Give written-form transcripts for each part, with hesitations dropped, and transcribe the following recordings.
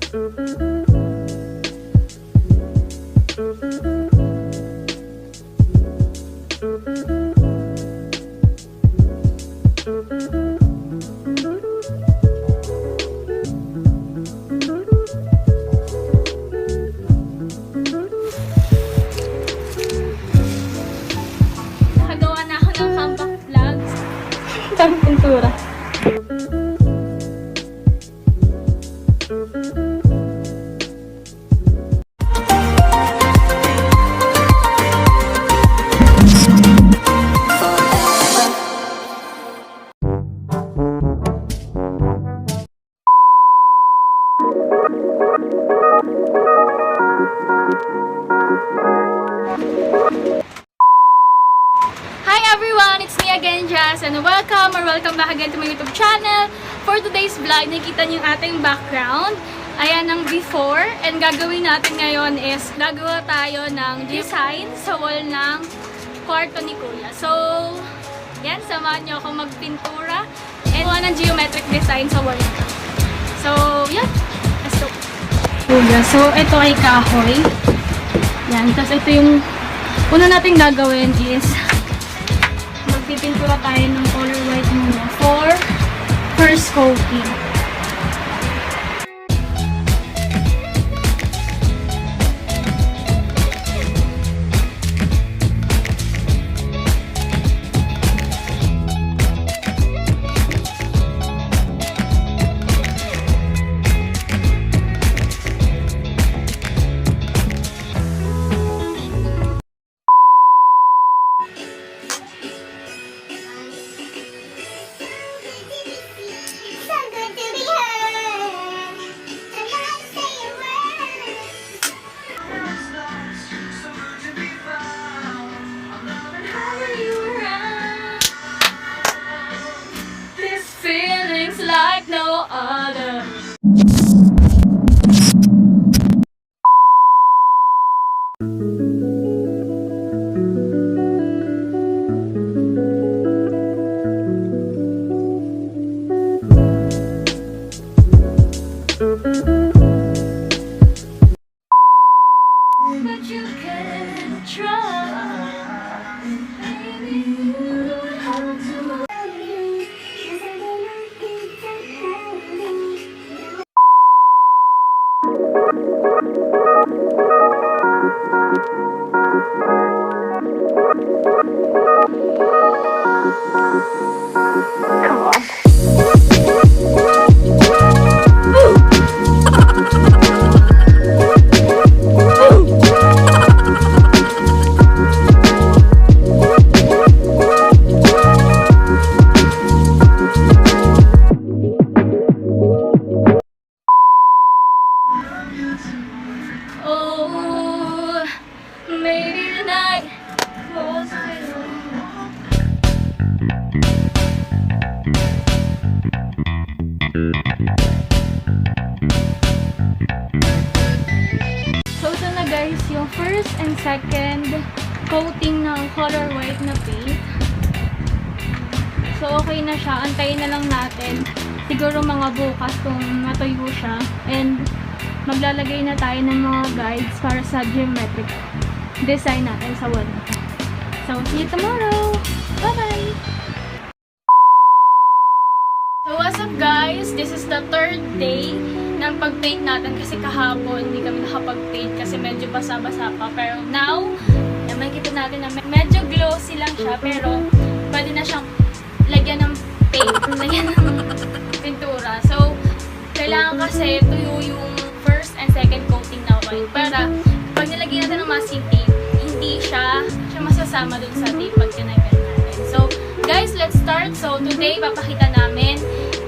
Nakagawa na ako ng comeback vlogs. Tamang pintura. Hi everyone! It's me again, Jazz, and welcome back again to my YouTube channel. For today's vlog, nakita niyo yung ating background. Ayan ang before, and gagawin natin ngayon is gagawa tayo ng design sa wall ng kwarto ni Kuya. So, yan, samahan niyo ako magpintura and gawa ng geometric design sa wall nito. So, yan, let's go. Kuya, so ito ay kahoy. Yan, tapos ito yung una natin gagawin is magpipintura tayo ng color white muna for first coating. Like no other. But you can try, baby, you have to. Come on. Oh, maybe tonight was so ito na guys, yung first and second coating ng color white na paint. So okay na siya, antayin na lang natin siguro mga bukas kung matuyo siya, and maglalagay na tayo ng mga guides para sa geometric design natin sa wall. So see you tomorrow! Bye bye! So what's up guys? This is the third day ng pag-paint natin kasi kahapon hindi kami nakapag-paint kasi medyo basa-basa pa. Pero now, makikita natin na medyo glossy lang siya pero pwede na siyang lagyan ng paint, lagyan ng pintura. So, kailangan kasi tuyo yung first and second coating na white para pag nilagyan natin ng masking tape, hindi siya masasama dun sa tape pag kinagyan natin. So, guys, let's start. So, today, papakita namin,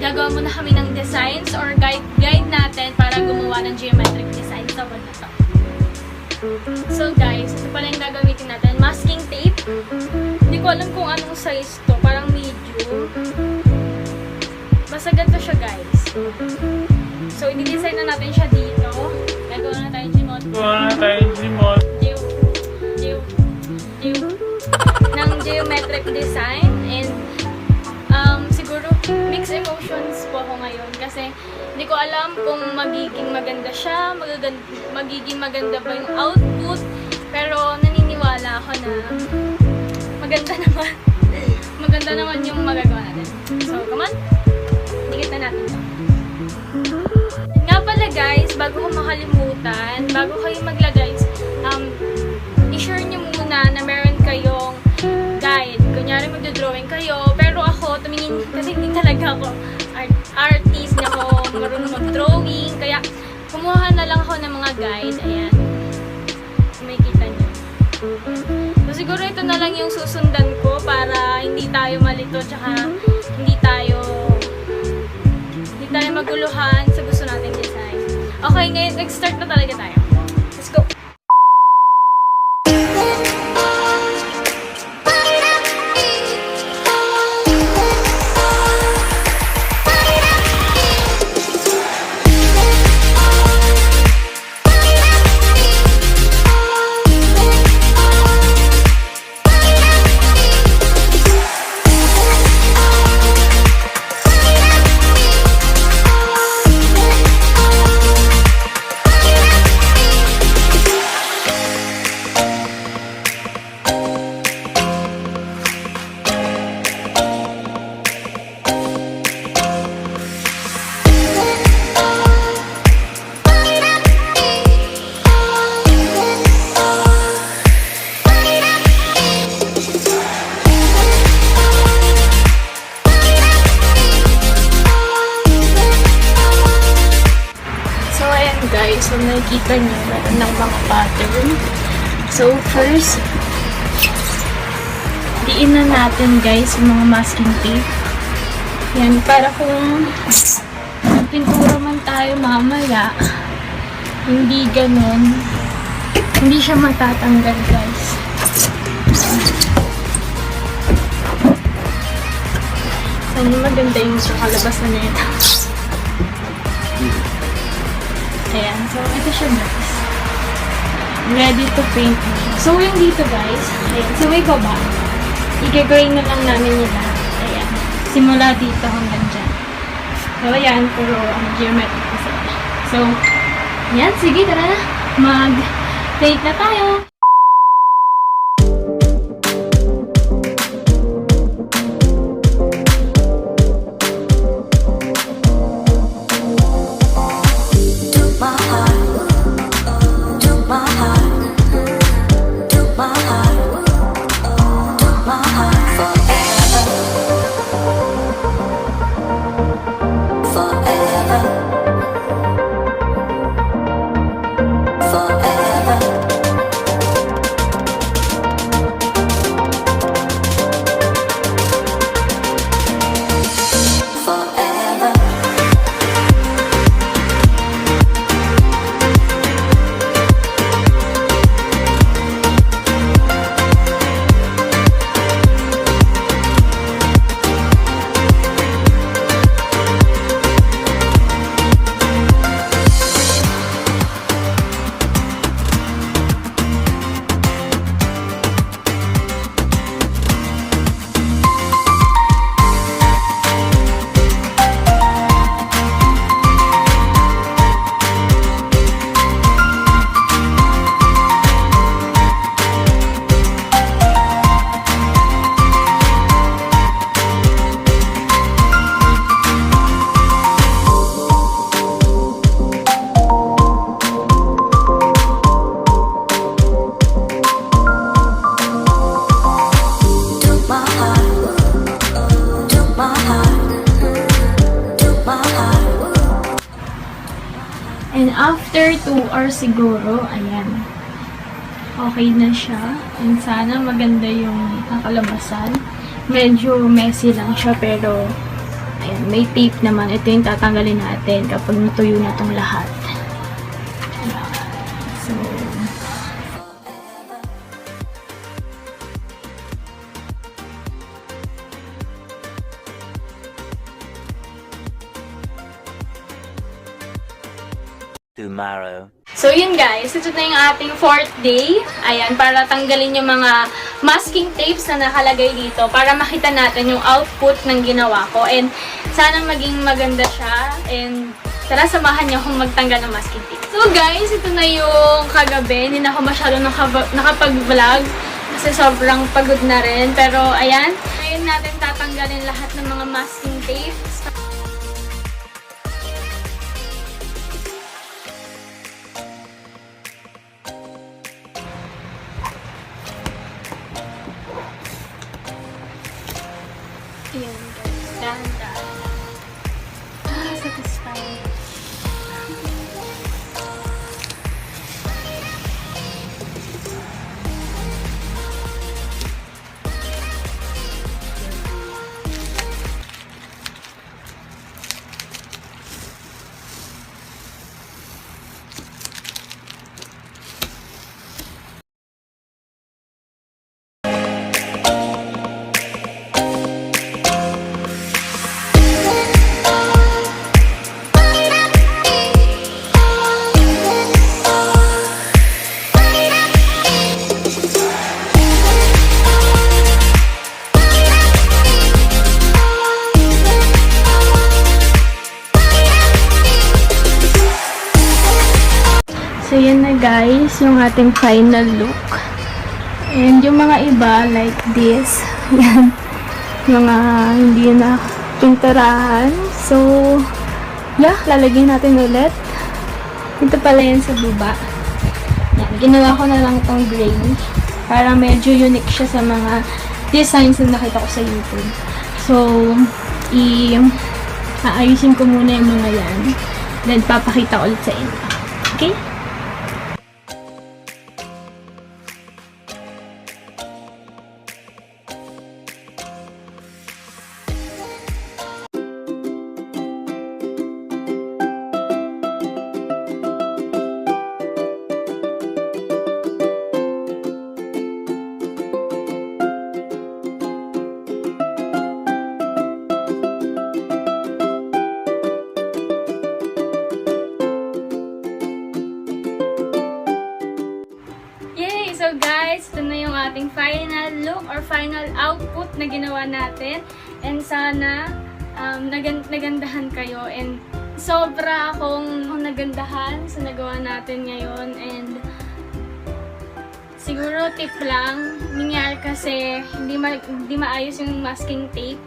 gagawa muna kami ng designs or guide natin para gumawa ng geometric design sa wall na to. So, guys, ito pala yung gagamitin natin. Masking tape. Hindi ko alam kung anong size to. Parang medium. Basta ganito siya, guys. So, i-design na natin siya dito. Gagawa na tayong gimot. ng geometric design, and siguro mix mixed emotions po ako ngayon kasi hindi ko alam kung magiging maganda siya, magiging maganda ba yung output, pero naniniwala ako na maganda naman. Maganda naman yung magagawa natin. So, come on! Dikit na natin ito. Nga pala guys, bago ko makalimutan, bago kayo maglagay, i-share nyo muna na meron kayong guide. Kunyari magdodrawing kayo, pero ako, tumingin, kasi hindi talaga ako artist, na ako marunong mag-drawing, kaya kumuha na lang ako ng mga guide. Ayan. May kita nyo. So, siguro ito na lang yung susundan ko para hindi tayo malito, tsaka hindi tayo maguluhan sa gusto nating design. Okay, ngayon, nag-start na talaga tayo. Let's go! Guys, so nakikita nyo, meron ng mga pattern. So, first, diin na natin guys yung mga masking tape. Yan, para kung pintura man tayo mamaya, hindi ganun, hindi siya matatanggal guys. Sana maganda yung kalabas na nito. Ayan, so ito siya guys. Ready to paint na siya. So yung dito guys, ayan, so may baba. I-gray na lang namin yung lahat. Ayan, simula dito hanggang dyan. So ayan, puro geometric kasi. So, ayan, sige, tara na. Mag-paint na tayo. And after 2 hours siguro, ayan, okay na siya. And sana maganda yung kakalabasan. Medyo messy lang siya, pero ayan, may tape naman. Ito yung tatanggalin natin kapag natuyo na itong lahat. So, tomorrow. So, yun guys. Ito na yung ating 4th day. Ayan, para tanggalin yung mga masking tapes na nakalagay dito para makita natin yung output ng ginawa ko. And sana maging maganda siya. And tara, samahan niyo akong magtanggal ng masking tape. So guys, ito na yung kagabi. Hindi na ako masyado nakapag-vlog kasi sobrang pagod na rin. Pero ayan, ngayon natin tatanggalin lahat ng mga masking tapes. Ayan guys, dahan-dahan. Satisfying. So, yan na guys, yung ating final look. And yung mga iba, like this, yan, mga hindi na pinturahan. So, yeah, lalagyan natin ulit. Ito pala yan sa baba. Yan, ginawa ko na lang itong gray para medyo unique siya sa mga designs na nakita ko sa YouTube. So, aayusin ko muna yung mga yan. Then, papakita ulit sa inyo. Okay? So guys, ito na yung ating final look or final output na ginawa natin. And sana nagandahan kayo. And sobra akong nagandahan sa nagawa natin ngayon. And siguro tip lang, nangyari kasi hindi maayos yung masking tape.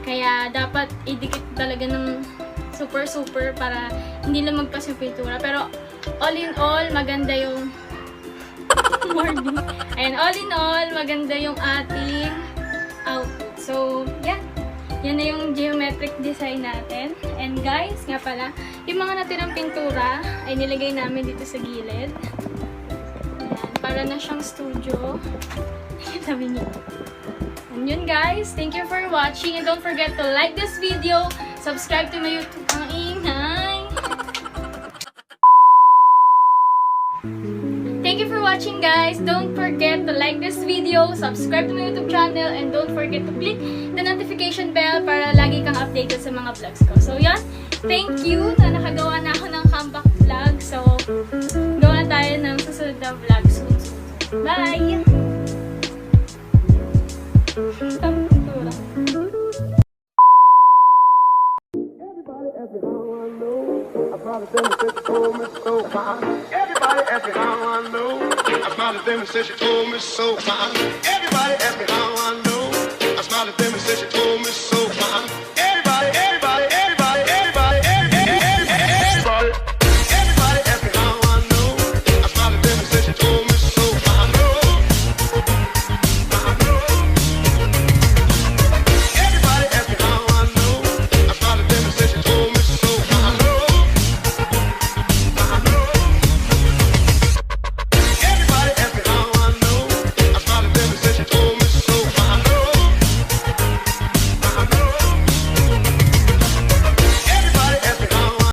Kaya dapat idikit talaga ng super para hindi lang magpas yung pintura. Pero all in all, maganda yung morning. Ayan, all in all, maganda yung ating output. So, yan. Yan na yung geometric design natin. And guys, nga pala, yung mga natirang pintura ay nilagay namin dito sa gilid. Ayan, para na siyang studio. Sabi niyo. And yun guys, thank you for watching. And don't forget to like this video, subscribe to my YouTube. Ang ingay! Thank you for watching guys. Don't forget to like this video, subscribe to my YouTube channel, and don't forget to click the notification bell para lagi kang updated sa mga vlogs ko. So yan, thank you na nakagawa na ako ng comeback vlog. So, gawa tayo ng susunod na vlog soon. Bye! Everybody ask me how I know. I smiled at them and said she told me so. Everybody ask me how I know. I smiled at them and said she told me so.